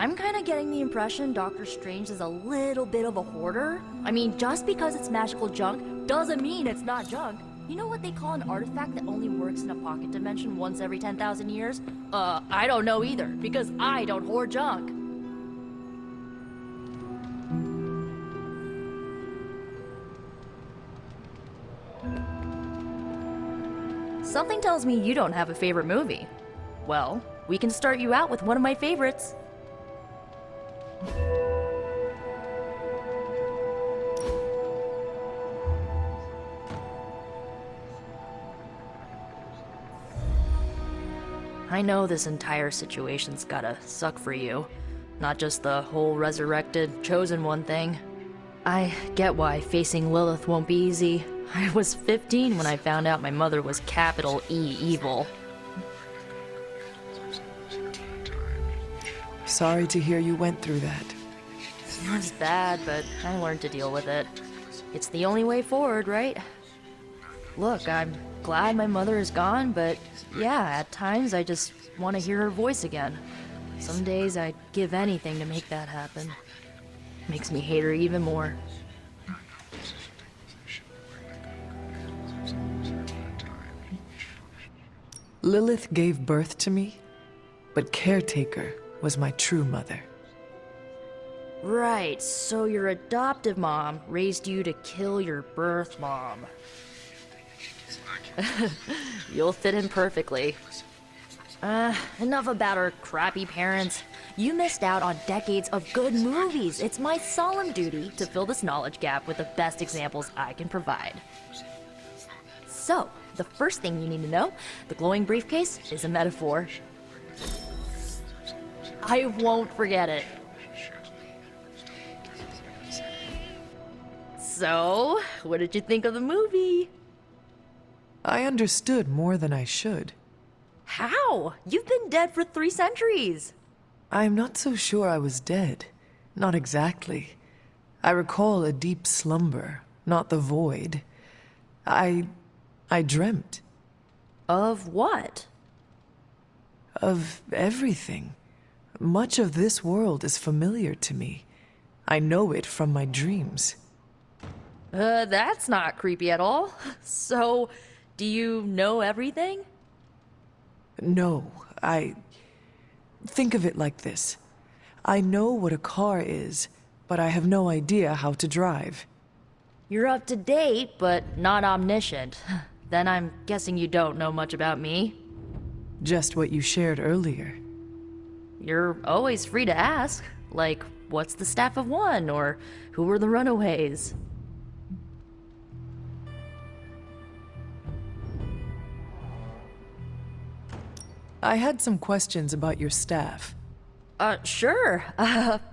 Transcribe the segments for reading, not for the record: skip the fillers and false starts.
I'm kind of getting the impression Doctor Strange is a little bit of a hoarder. I mean, just because it's magical junk doesn't mean it's not junk. You know what they call an artifact that only works in a pocket dimension once every 10,000 years? I don't know either, because I don't hoard junk. Something tells me you don't have a favorite movie. Well, we can start you out with one of my favorites. I know this entire situation's gotta suck for you. Not just the whole resurrected, chosen one thing. I get why facing Lilith won't be easy. I was 15 when I found out my mother was capital E evil. Sorry to hear you went through that. It was bad, but I learned to deal with it. It's the only way forward, right? Look, I'm glad my mother is gone, but yeah, at times I just want to hear her voice again. Some days I'd give anything to make that happen. Makes me hate her even more. Lilith gave birth to me, but Caretaker was my true mother. Right, so your adoptive mom raised you to kill your birth mom. You'll fit in perfectly. Enough about our crappy parents. You missed out on decades of good movies. It's my solemn duty to fill this knowledge gap with the best examples I can provide. So, the first thing you need to know, the glowing briefcase is a metaphor. I won't forget it. So, what did you think of the movie? I understood more than I should. How? You've been dead for 3 centuries. I'm not so sure I was dead. Not exactly. I recall a deep slumber, not the void. I dreamt. Of what? Of everything. Much of this world is familiar to me. I know it from my dreams. That's not creepy at all. So, do you know everything? No, Think of it like this. I know what a car is, but I have no idea how to drive. You're up to date, but not omniscient. Then I'm guessing you don't know much about me. Just what you shared earlier. You're always free to ask. Like, what's the Staff of One? Or who were the Runaways? I had some questions about your staff. Sure.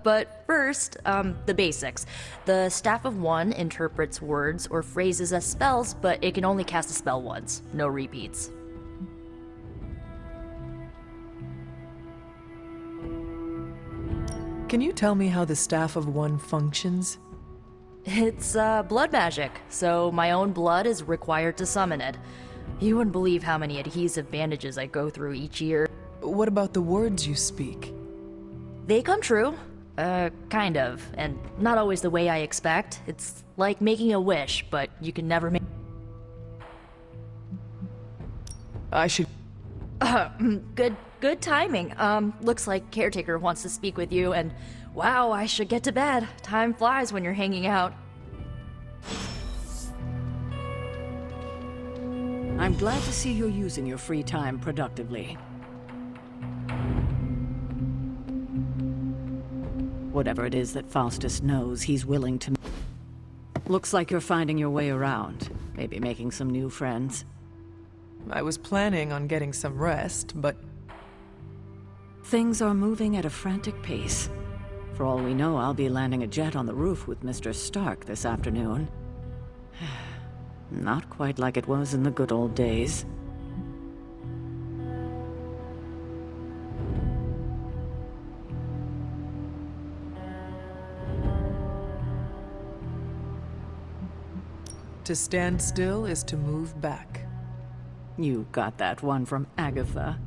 But first, the basics. The Staff of One interprets words or phrases as spells, but it can only cast a spell once. No repeats. Can you tell me how the Staff of One functions? It's, blood magic, so my own blood is required to summon it. You wouldn't believe how many adhesive bandages I go through each year. What about the words you speak? They come true. Kind of. And not always the way I expect. It's like making a wish, but you can never make... I should... Good timing. Looks like Caretaker wants to speak with you, and wow, I should get to bed. Time flies when you're hanging out. I'm glad to see you're using your free time productively. Whatever it is that Faustus knows, he's willing to... Looks like you're finding your way around. Maybe making some new friends. I was planning on getting some rest, but... Things are moving at a frantic pace. For all we know, I'll be landing a jet on the roof with Mr. Stark this afternoon. Not quite like it was in the good old days. To stand still is to move back. You got that one from Agatha.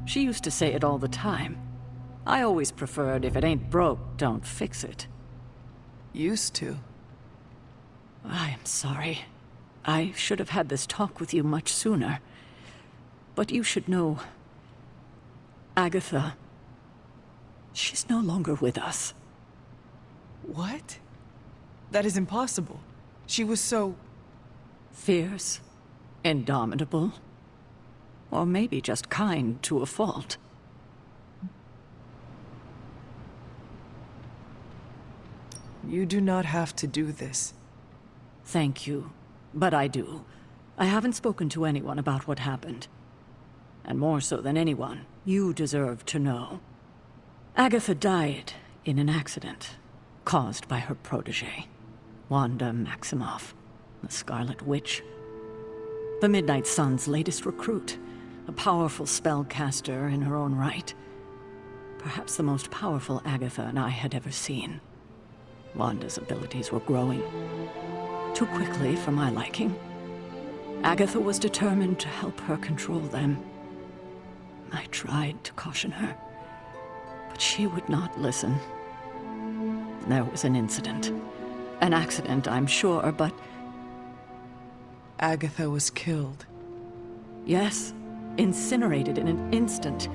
She used to say it all the time. I always preferred if it ain't broke, don't fix it. Used to. I am sorry. I should have had this talk with you much sooner. But you should know... Agatha... she's no longer with us. What? That is impossible. She was so... Fierce, indomitable, or maybe just kind to a fault. You do not have to do this. Thank you, but I do. I haven't spoken to anyone about what happened. And more so than anyone, you deserve to know. Agatha died in an accident caused by her protege, Wanda Maximoff, the Scarlet Witch. The Midnight Sun's latest recruit, a powerful spellcaster in her own right. Perhaps the most powerful Agatha and I had ever seen. Wanda's abilities were growing. Too quickly for my liking. Agatha was determined to help her control them. I tried to caution her, but she would not listen. There was an incident. An accident, I'm sure, but... Agatha was killed. Yes, incinerated in an instant.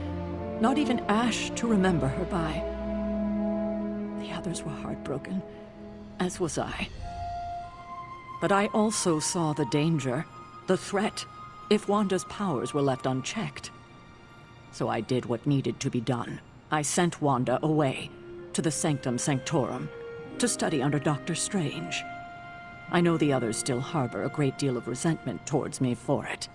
Not even ash to remember her by. The others were heartbroken, as was I. But I also saw the danger, the threat, if Wanda's powers were left unchecked. So I did what needed to be done. I sent Wanda away, to the Sanctum Sanctorum, to study under Doctor Strange. I know the others still harbor a great deal of resentment towards me for it.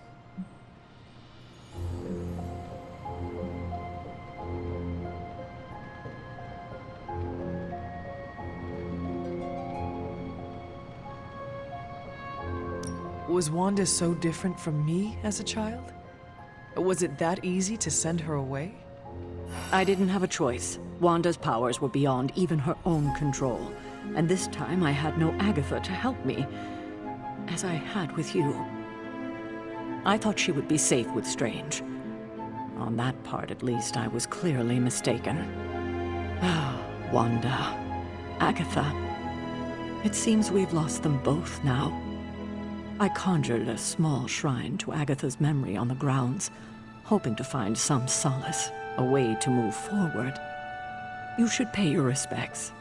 Was Wanda so different from me as a child? Was it that easy to send her away? I didn't have a choice. Wanda's powers were beyond even her own control. And this time I had no Agatha to help me, as I had with you. I thought she would be safe with Strange. On that part, at least, I was clearly mistaken. Ah, Wanda. Agatha. It seems we've lost them both now. I conjured a small shrine to Agatha's memory on the grounds, hoping to find some solace, a way to move forward. You should pay your respects.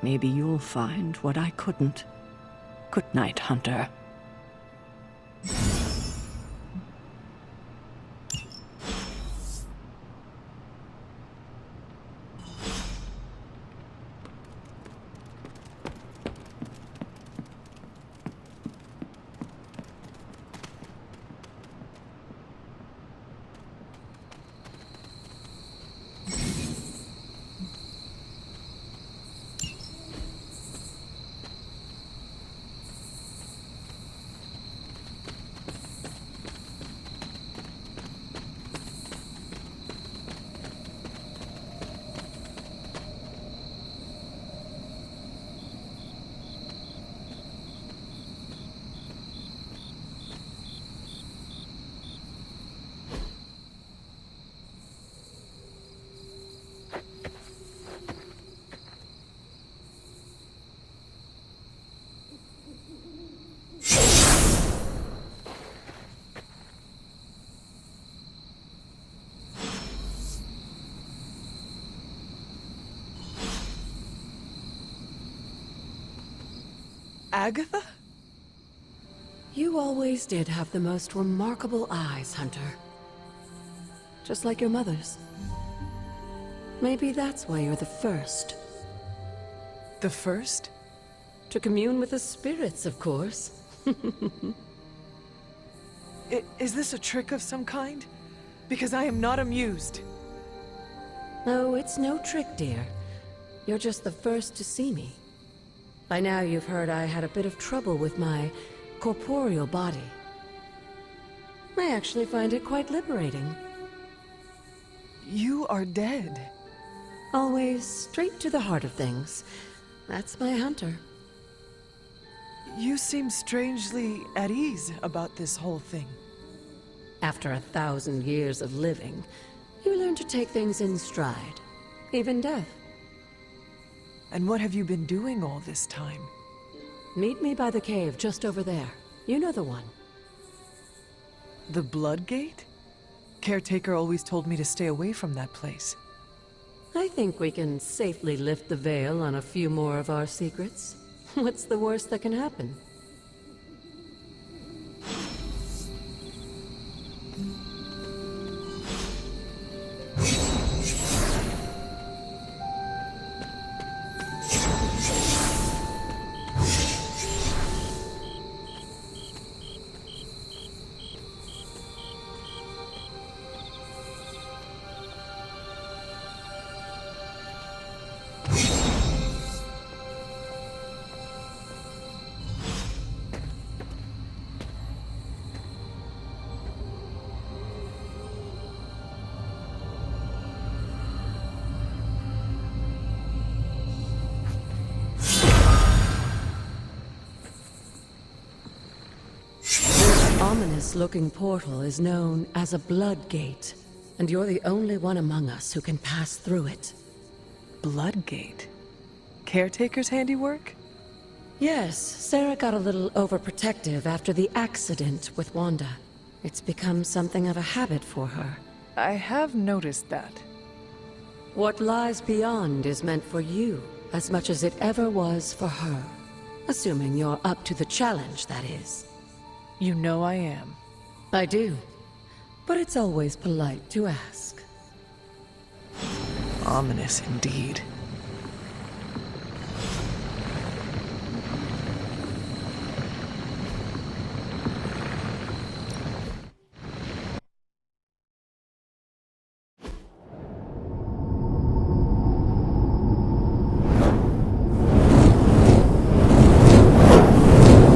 Maybe you'll find what I couldn't. Good night, Hunter. Agatha? You always did have the most remarkable eyes, Hunter. Just like your mother's. Maybe that's why you're the first. The first? To commune with the spirits, of course. Is this a trick of some kind? Because I am not amused. No, it's no trick, dear. You're just the first to see me. By now you've heard I had a bit of trouble with my corporeal body. I actually find it quite liberating. You are dead. Always straight to the heart of things. That's my Hunter. You seem strangely at ease about this whole thing. After 1,000 years of living, you learn to take things in stride. even death. And what have you been doing all this time? Meet me by the cave just over there. You know the one. The Blood Gate? Caretaker always told me to stay away from that place. I think we can safely lift the veil on a few more of our secrets. What's the worst that can happen? Ominous-looking portal is known as a Blood Gate, and you're the only one among us who can pass through it. Blood Gate? Caretaker's handiwork? Yes, Sarah got a little overprotective after the accident with Wanda. It's become something of a habit for her. I have noticed that. What lies beyond is meant for you, as much as it ever was for her. Assuming you're up to the challenge, that is. You know I am. I do. But it's always polite to ask. Ominous indeed.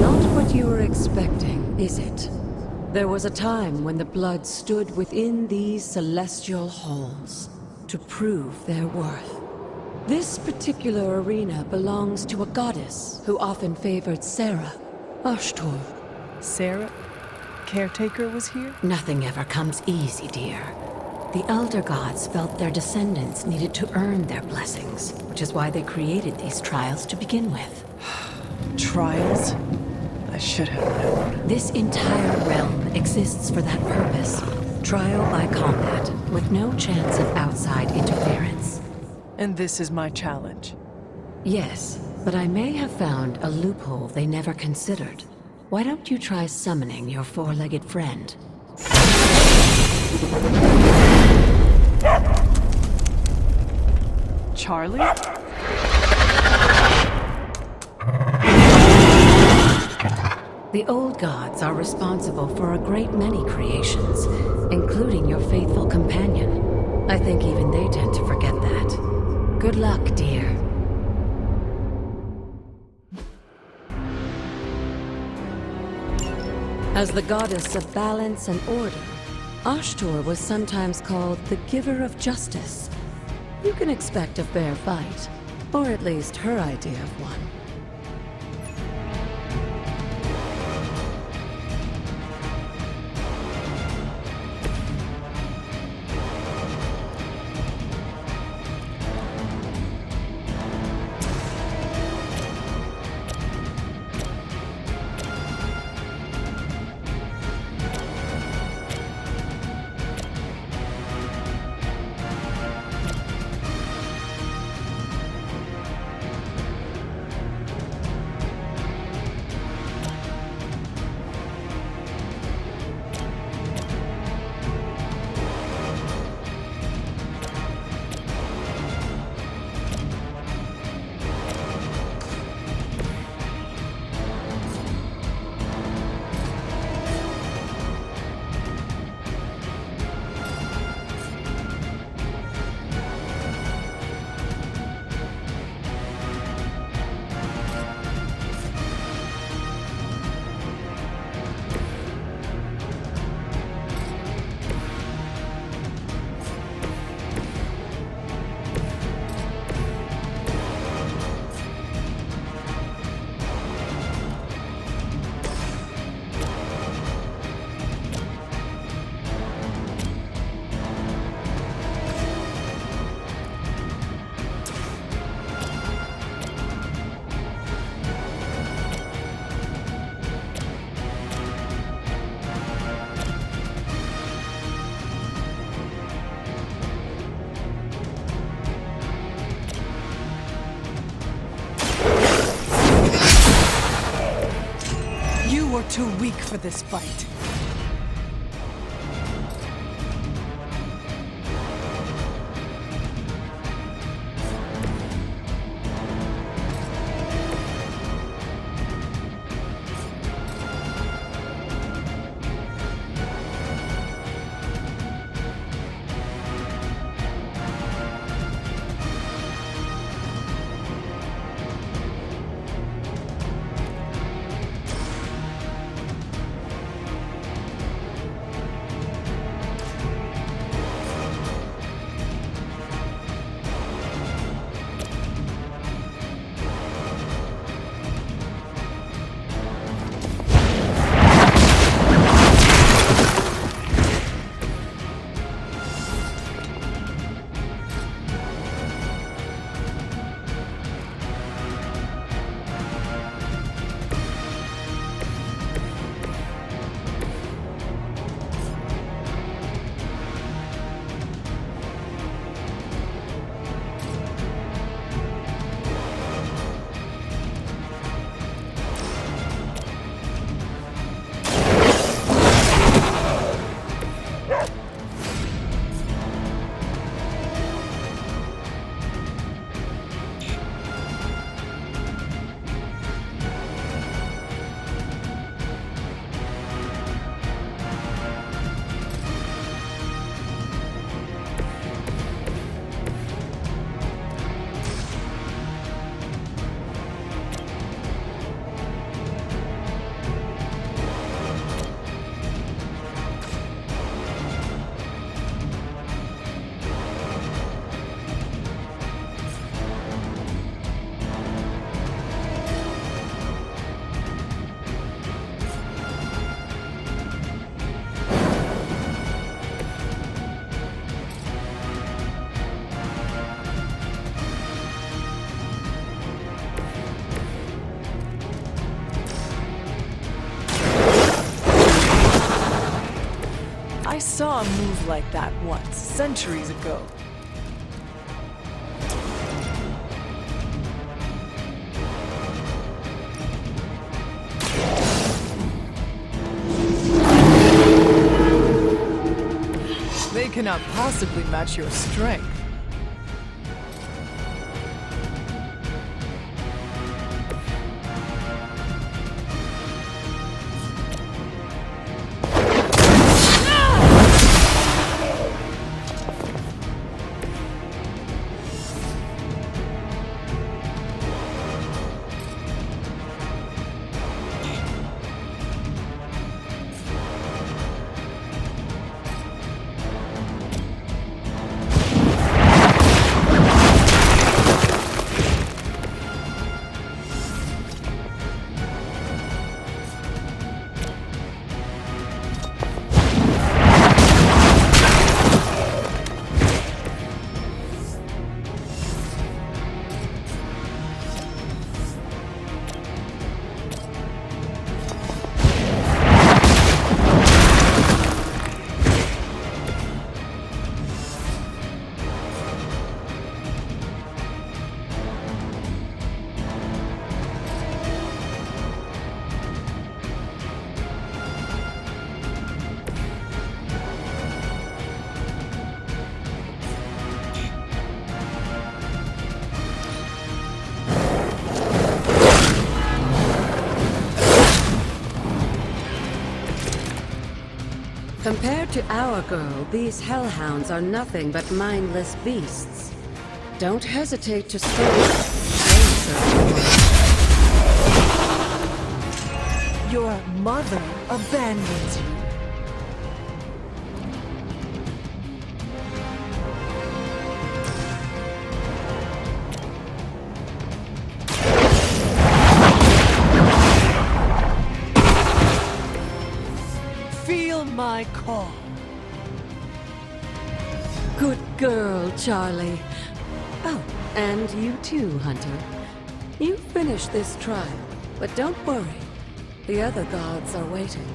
Not what you were expecting, is it? There was a time when the blood stood within these celestial halls to prove their worth. This particular arena belongs to a goddess who often favored Sarah, Ashtor. Sarah? Caretaker was here? Nothing ever comes easy, dear. The Elder Gods felt their descendants needed to earn their blessings, which is why they created these trials to begin with. Trials? I should have known. This entire realm exists for that purpose. Trial by combat, with no chance of outside interference. And this is my challenge. Yes, but I may have found a loophole they never considered. Why don't you try summoning your four-legged friend? Charlie? The old gods are responsible for a great many creations, including your faithful companion. I think even they tend to forget that. Good luck, dear. As the goddess of balance and order, Ashtor was sometimes called the Giver of Justice. You can expect a fair fight, or at least her idea of one. too weak for this fight. I saw a move like that once, centuries ago. They cannot possibly match your strength. Compared to our girl, these hellhounds are nothing but mindless beasts. Don't hesitate to strike. Your mother abandons you. Feel my call. Good girl, Charlie. Oh, and you too, Hunter. You finished this trial, but don't worry. The other gods are waiting.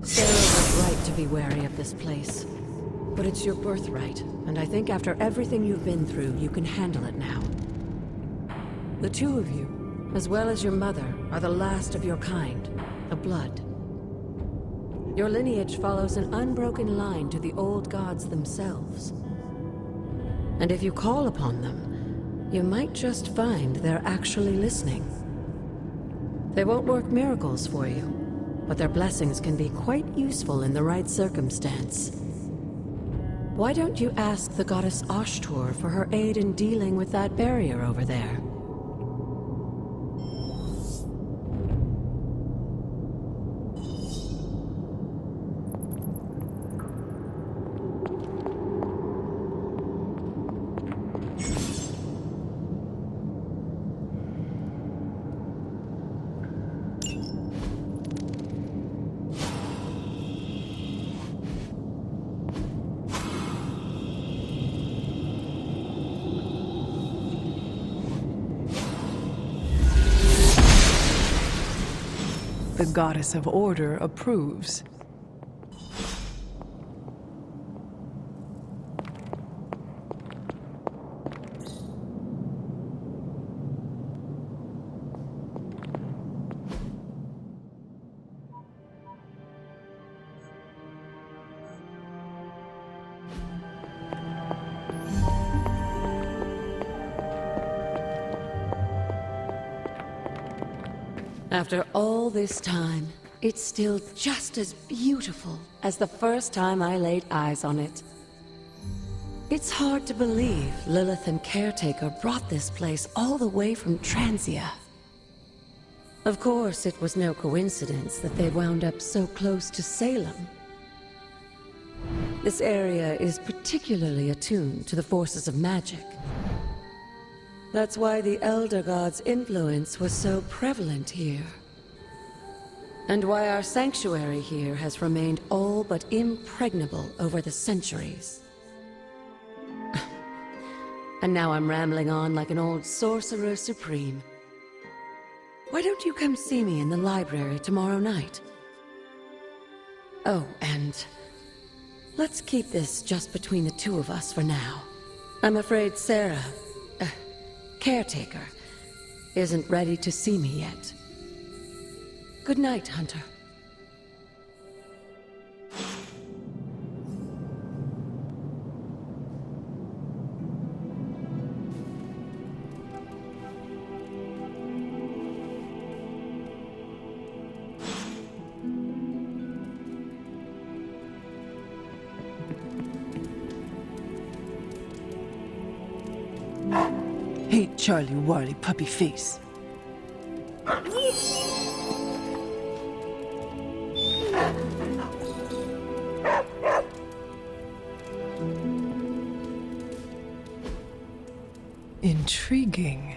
Sarah was right to be wary of this place. But it's your birthright, and I think after everything you've been through, you can handle it now. The two of you, as well as your mother, are the last of your kind, the Blood. Your lineage follows an unbroken line to the old gods themselves. And if you call upon them, you might just find they're actually listening. They won't work miracles for you, but their blessings can be quite useful in the right circumstance. Why don't you ask the goddess Ashtur for her aid in dealing with that barrier over there? The goddess of order approves. After all this time, it's still just as beautiful as the first time I laid eyes on it. It's hard to believe Lilith and Caretaker brought this place all the way from Transia. Of course, it was no coincidence that they wound up so close to Salem. This area is particularly attuned to the forces of magic. That's why the Elder God's influence was so prevalent here. And why our sanctuary here has remained all but impregnable over the centuries. And now I'm rambling on like an old sorcerer supreme. Why don't you come see me in the library tomorrow night? Oh, and let's keep this just between the two of us for now. I'm afraid Sarah, Caretaker, isn't ready to see me yet. Good night, Hunter. Hey, Charlie Warley puppy face. Intriguing.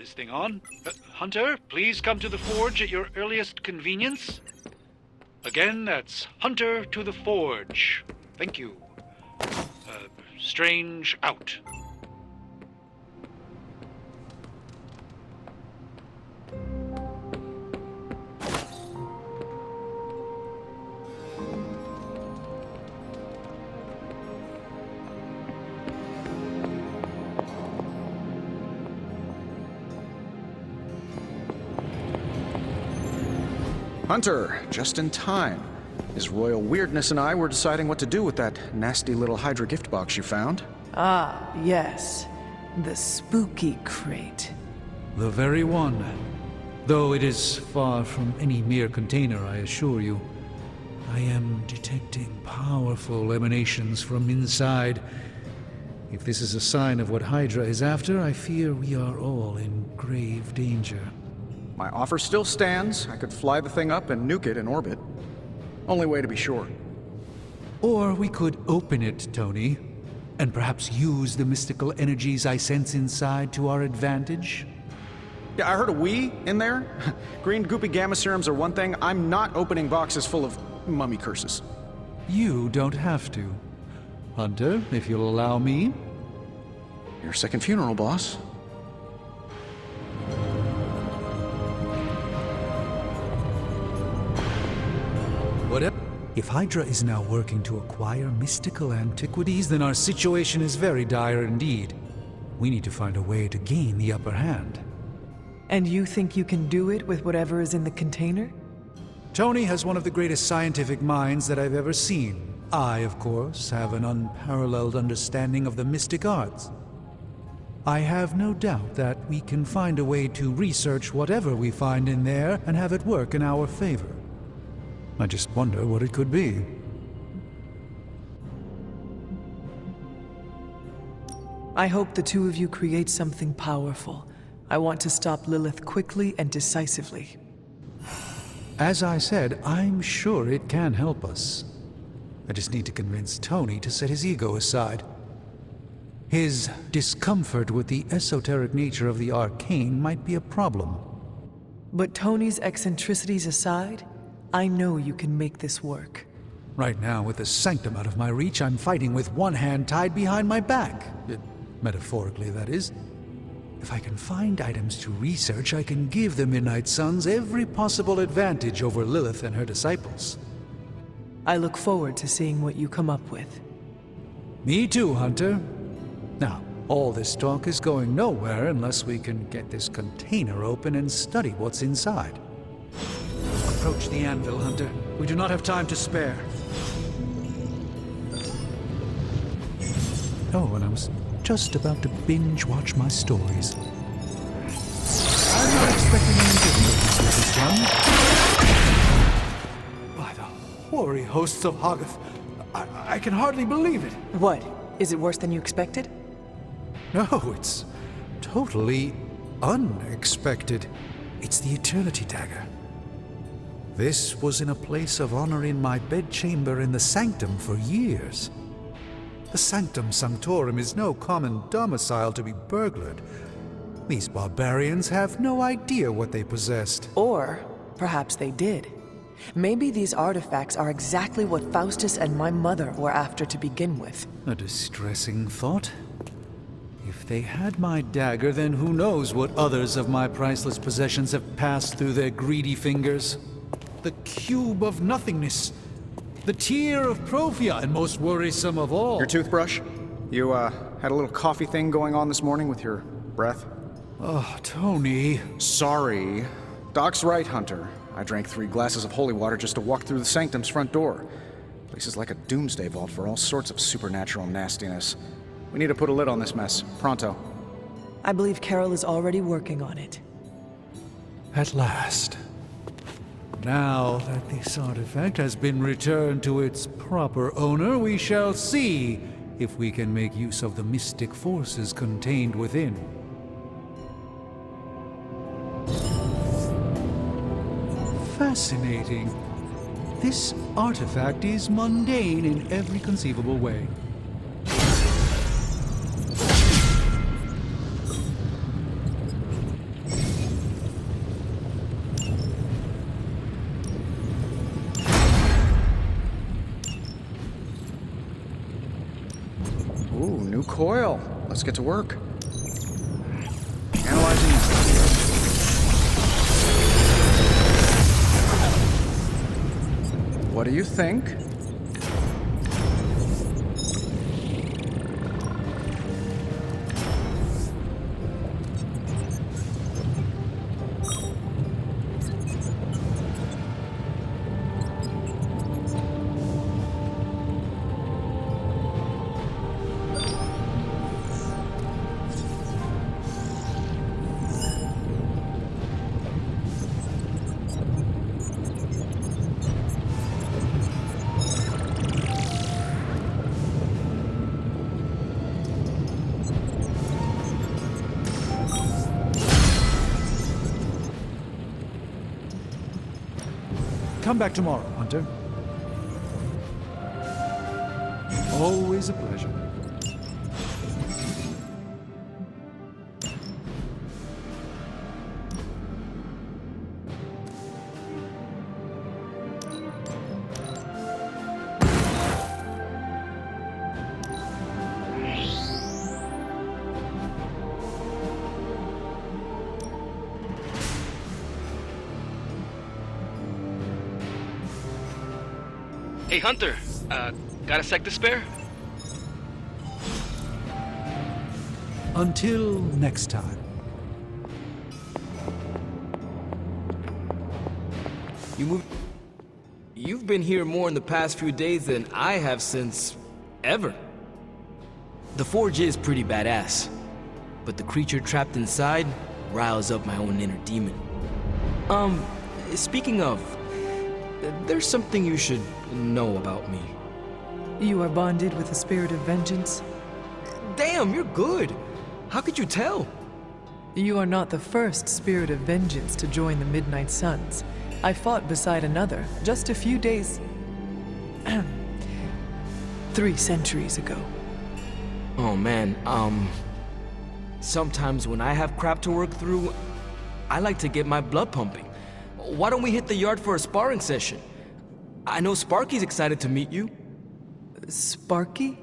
this thing on? Hunter, please come to the forge at your earliest convenience. Again, that's Hunter to the forge. Thank you. Strange out. Hunter, just in time. His royal weirdness and I were deciding what to do with that nasty little Hydra gift box you found. Ah, yes. The spooky crate. The very one. Though it is far from any mere container, I assure you. I am detecting powerful emanations from inside. If this is a sign of what Hydra is after, I fear we are all in grave danger. My offer still stands. I could fly the thing up and nuke it in orbit. Only way to be sure. Or we could open it, Tony, and perhaps use the mystical energies I sense inside to our advantage. Yeah, I heard a "we" in there. Green goopy gamma serums are one thing. I'm not opening boxes full of mummy curses. You don't have to. Hunter, if you'll allow me. Your second funeral, boss. Whatever. If Hydra is now working to acquire mystical antiquities, then our situation is very dire indeed. We need to find a way to gain the upper hand. And you think you can do it with whatever is in the container? Tony has one of the greatest scientific minds that I've ever seen. I, of course, have an unparalleled understanding of the mystic arts. I have no doubt that we can find a way to research whatever we find in there and have it work in our favor. I just wonder what it could be. I hope the two of you create something powerful. I want to stop Lilith quickly and decisively. As I said, I'm sure it can help us. I just need to convince Tony to set his ego aside. His discomfort with the esoteric nature of the arcane might be a problem. But Tony's eccentricities aside, I know you can make this work. Right now, with the sanctum out of my reach, I'm fighting with one hand tied behind my back. Metaphorically, that is. If I can find items to research, I can give the Midnight Suns every possible advantage over Lilith and her disciples. I look forward to seeing what you come up with. Me too, Hunter. Now, all this talk is going nowhere unless we can get this container open and study what's inside. Approach the anvil, Hunter. We do not have time to spare. Oh, and I was just about to binge-watch my stories. I'm not expecting any difficulties with this one. By the hoary hosts of Hoggoth, I can hardly believe it. What? Is it worse than you expected? No, it's totally unexpected. It's the Eternity Dagger. This was in a place of honor in my bedchamber in the Sanctum for years. The Sanctum Sanctorum is no common domicile to be burglared. These barbarians have no idea what they possessed. Or perhaps they did. Maybe these artifacts are exactly what Faustus and my mother were after to begin with. A distressing thought. If they had my dagger, then who knows what others of my priceless possessions have passed through their greedy fingers. The cube of nothingness. The tear of Profia, and most worrisome of all. Your toothbrush? You, had a little coffee thing going on this morning with your breath? Oh, Tony. Sorry. Doc's right, Hunter. I drank 3 glasses of holy water just to walk through the Sanctum's front door. Place is like a doomsday vault for all sorts of supernatural nastiness. We need to put a lid on this mess. Pronto. I believe Carol is already working on it. At last. Now that this artifact has been returned to its proper owner, we shall see if we can make use of the mystic forces contained within. Fascinating. This artifact is mundane in every conceivable way. Ooh, new coil. Let's get to work. Analyzing. What do you think? Come back tomorrow, Hunter. Always a pleasure. Hey, Hunter, got a sec to spare? Until next time. You've been here more in the past few days than I have since ever. The Forge is pretty badass, but the creature trapped inside riles up my own inner demon. Speaking of, there's something you should know about me. You are bonded with a spirit of vengeance? Damn, you're good. How could you tell? You are not the first spirit of vengeance to join the Midnight Suns. I fought beside another just a few days... 3 centuries ago. Oh man, sometimes when I have crap to work through, I like to get my blood pumping. Why don't we hit the yard for a sparring session? I know Sparky's excited to meet you. Sparky?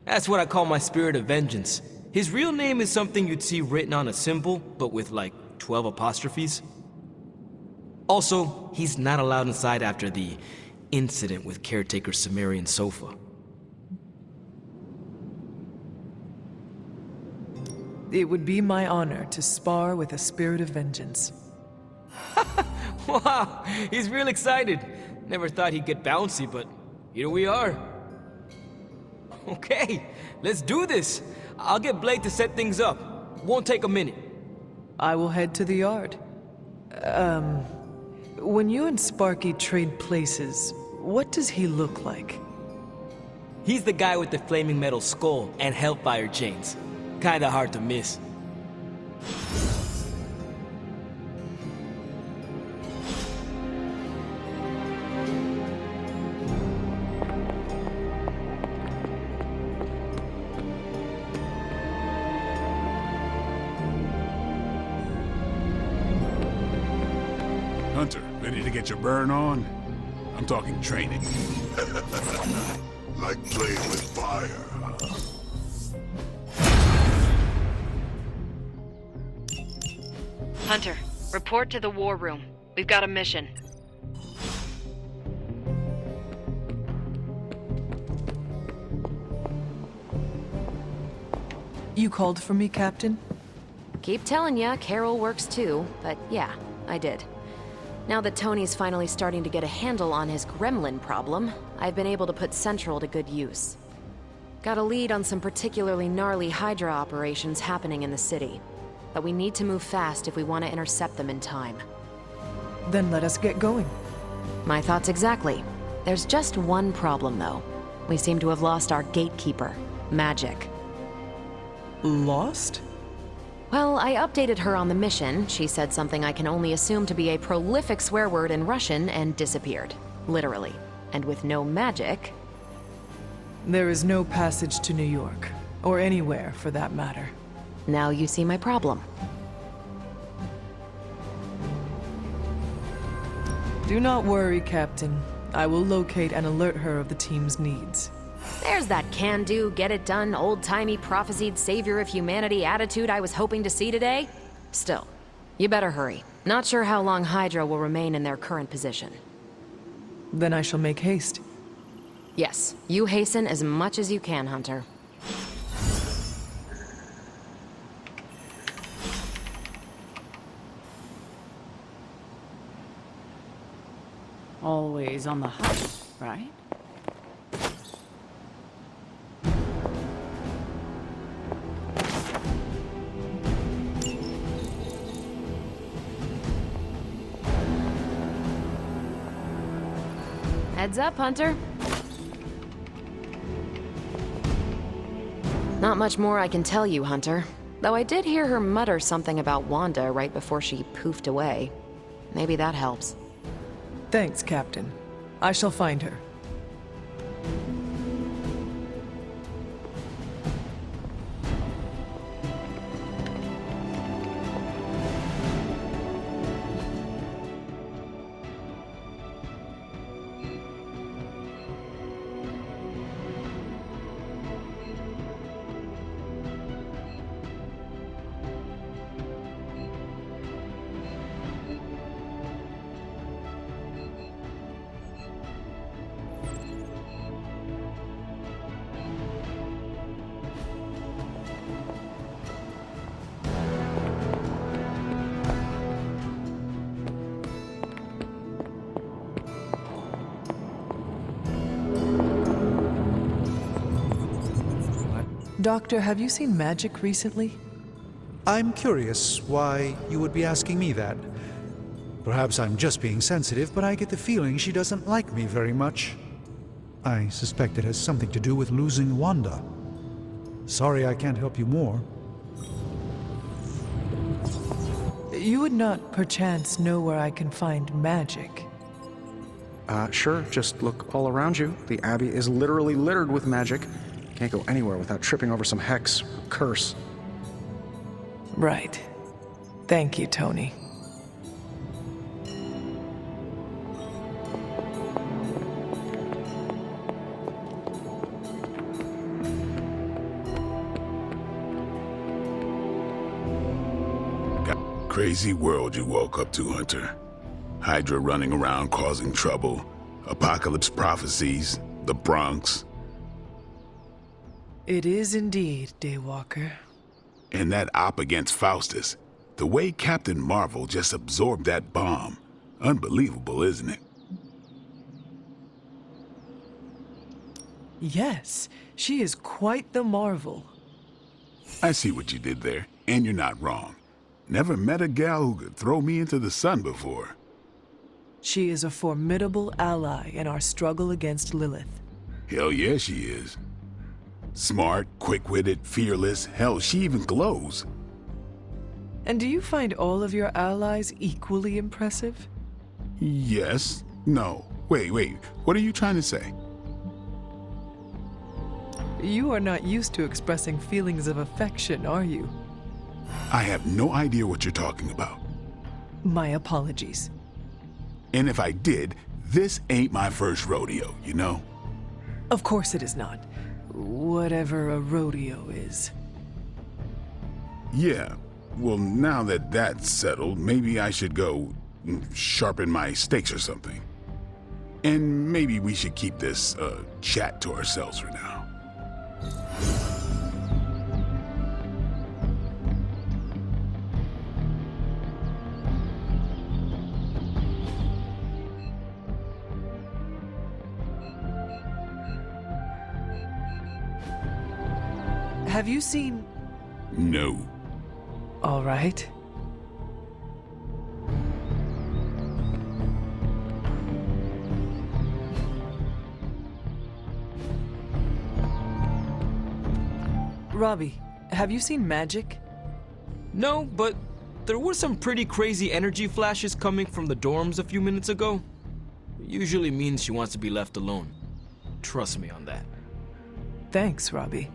That's what I call my spirit of vengeance. His real name is something you'd see written on a symbol, but with like 12 apostrophes. Also, he's not allowed inside after the incident with caretaker Sumerian Sofa. It would be my honor to spar with a spirit of vengeance. Wow, he's real excited. Never thought he'd get bouncy, but here we are. Okay, let's do this. I'll get Blade to set things up. Won't take a minute. I will head to the yard. When you and Sparky trade places, what does he look like? He's the guy with the flaming metal skull and hellfire chains. Kinda hard to miss. Hunter, ready to get your burn on? I'm talking training. Like playing with fire, huh? Hunter, report to the war room. We've got a mission. You called for me, Captain? Keep telling ya, Carol works too, but yeah, I did. Now that Tony's finally starting to get a handle on his gremlin problem, I've been able to put Central to good use. Got a lead on some particularly gnarly Hydra operations happening in the city. But we need to move fast if we want to intercept them in time. Then let us get going. My thoughts exactly. There's just one problem, though. We seem to have lost our gatekeeper, Magic. Lost? Well, I updated her on the mission. She said something I can only assume to be a prolific swear word in Russian and disappeared. Literally. And with no magic... There is no passage to New York. Or anywhere, for that matter. Now you see my problem. Do not worry, Captain. I will locate and alert her of the team's needs. There's that can-do, get-it-done, old-timey prophesied savior of humanity attitude I was hoping to see today. Still, you better hurry. Not sure how long Hydra will remain in their current position. Then I shall make haste. Yes, you hasten as much as you can, Hunter. Always on the hunt, right? Heads up, Hunter. Not much more I can tell you, Hunter. Though I did hear her mutter something about Wanda right before she poofed away. Maybe that helps. Thanks, Captain. I shall find her. Doctor, have you seen magic recently? I'm curious why you would be asking me that. Perhaps I'm just being sensitive, but I get the feeling she doesn't like me very much. I suspect it has something to do with losing Wanda. Sorry I can't help you more. You would not perchance know where I can find magic. Sure, just look all around you. The Abbey is literally littered with magic. Can't go anywhere without tripping over some hex or curse. Right. Thank you, Tony. Crazy world you woke up to, Hunter. Hydra running around causing trouble, apocalypse prophecies, the Bronx. It is indeed, Daywalker. And that op against Faustus. The way Captain Marvel just absorbed that bomb. Unbelievable, isn't it? Yes, she is quite the marvel. I see what you did there, and you're not wrong. Never met a gal who could throw me into the sun before. She is a formidable ally in our struggle against Lilith. Hell yeah, she is. Smart, quick-witted, fearless. Hell, she even glows. And do you find all of your allies equally impressive? Yes. No. Wait. What are you trying to say? You are not used to expressing feelings of affection, are you? I have no idea what you're talking about. My apologies. And if I did, this ain't my first rodeo, you know? Of course it is not. Whatever a rodeo is. Yeah. Well, now that that's settled, maybe I should go sharpen my stakes or something. And maybe we should keep this chat to ourselves for now. Have you seen... No. All right. Robbie, have you seen magic? No, but there were some pretty crazy energy flashes coming from the dorms a few minutes ago. It usually means she wants to be left alone. Trust me on that. Thanks, Robbie.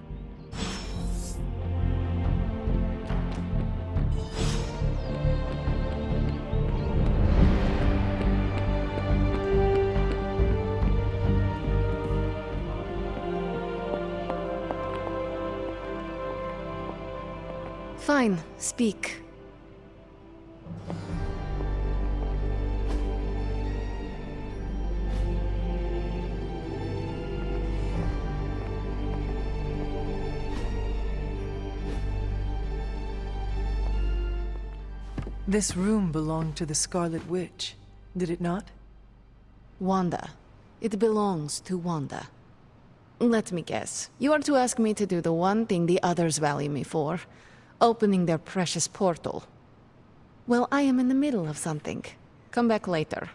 Fine, speak. This room belonged to the Scarlet Witch, did it not? Wanda. It belongs to Wanda. Let me guess. You are to ask me to do the one thing the others value me for. Opening their precious portal. Well, I am in the middle of something. Come back later.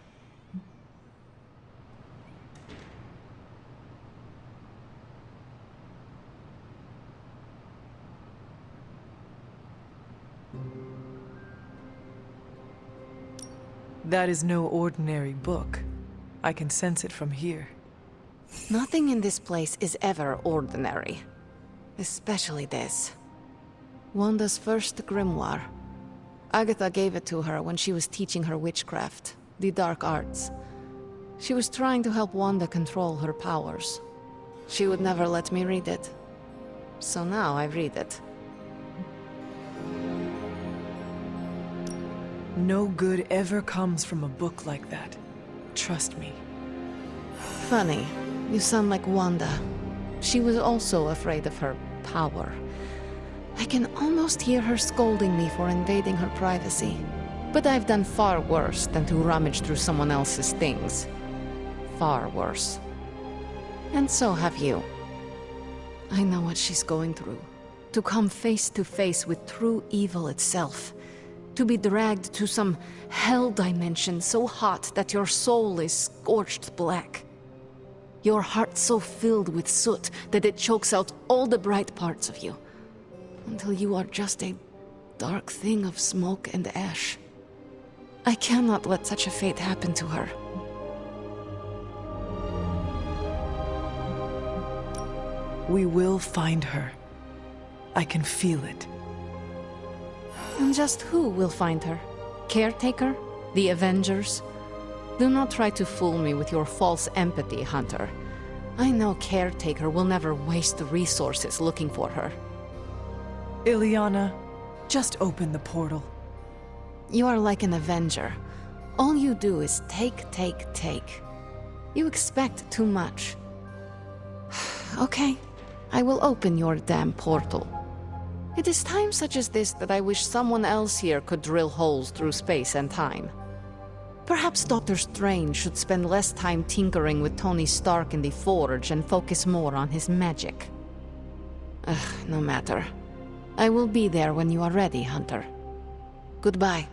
That is no ordinary book. I can sense it from here. Nothing in this place is ever ordinary. Especially this. Wanda's first grimoire. Agatha gave it to her when she was teaching her witchcraft, the dark arts. She was trying to help Wanda control her powers. She would never let me read it. So now I read it. No good ever comes from a book like that. Trust me. Funny. You sound like Wanda. She was also afraid of her power. I can almost hear her scolding me for invading her privacy. But I've done far worse than to rummage through someone else's things. Far worse. And so have you. I know what she's going through. To come face to face with true evil itself. To be dragged to some hell dimension so hot that your soul is scorched black. Your heart so filled with soot that it chokes out all the bright parts of you. Until you are just a dark thing of smoke and ash. I cannot let such a fate happen to her. We will find her. I can feel it. And just who will find her? Caretaker? The Avengers? Do not try to fool me with your false empathy, Hunter. I know Caretaker will never waste the resources looking for her. Illyana, just open the portal. You are like an Avenger. All you do is take, take, take. You expect too much. Okay, I will open your damn portal. It is times such as this that I wish someone else here could drill holes through space and time. Perhaps Doctor Strange should spend less time tinkering with Tony Stark in the Forge and focus more on his magic. No matter. I will be there when you are ready, Hunter. Goodbye.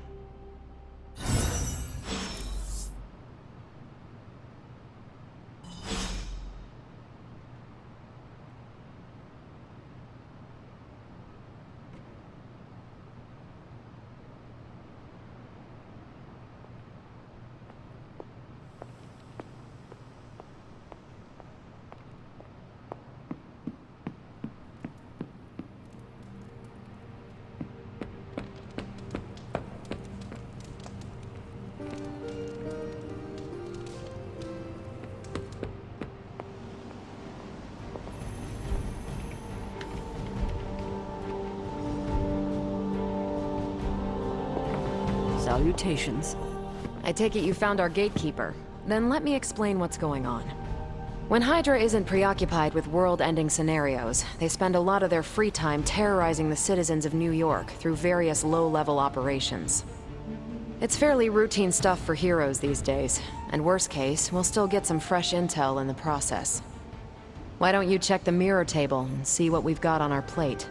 Salutations. I take it you found our gatekeeper. Then let me explain what's going on. When Hydra isn't preoccupied with world-ending scenarios, they spend a lot of their free time terrorizing the citizens of New York through various low-level operations. It's fairly routine stuff for heroes these days, and worst case, we'll still get some fresh intel in the process. Why don't you check the mirror table and see what we've got on our plate?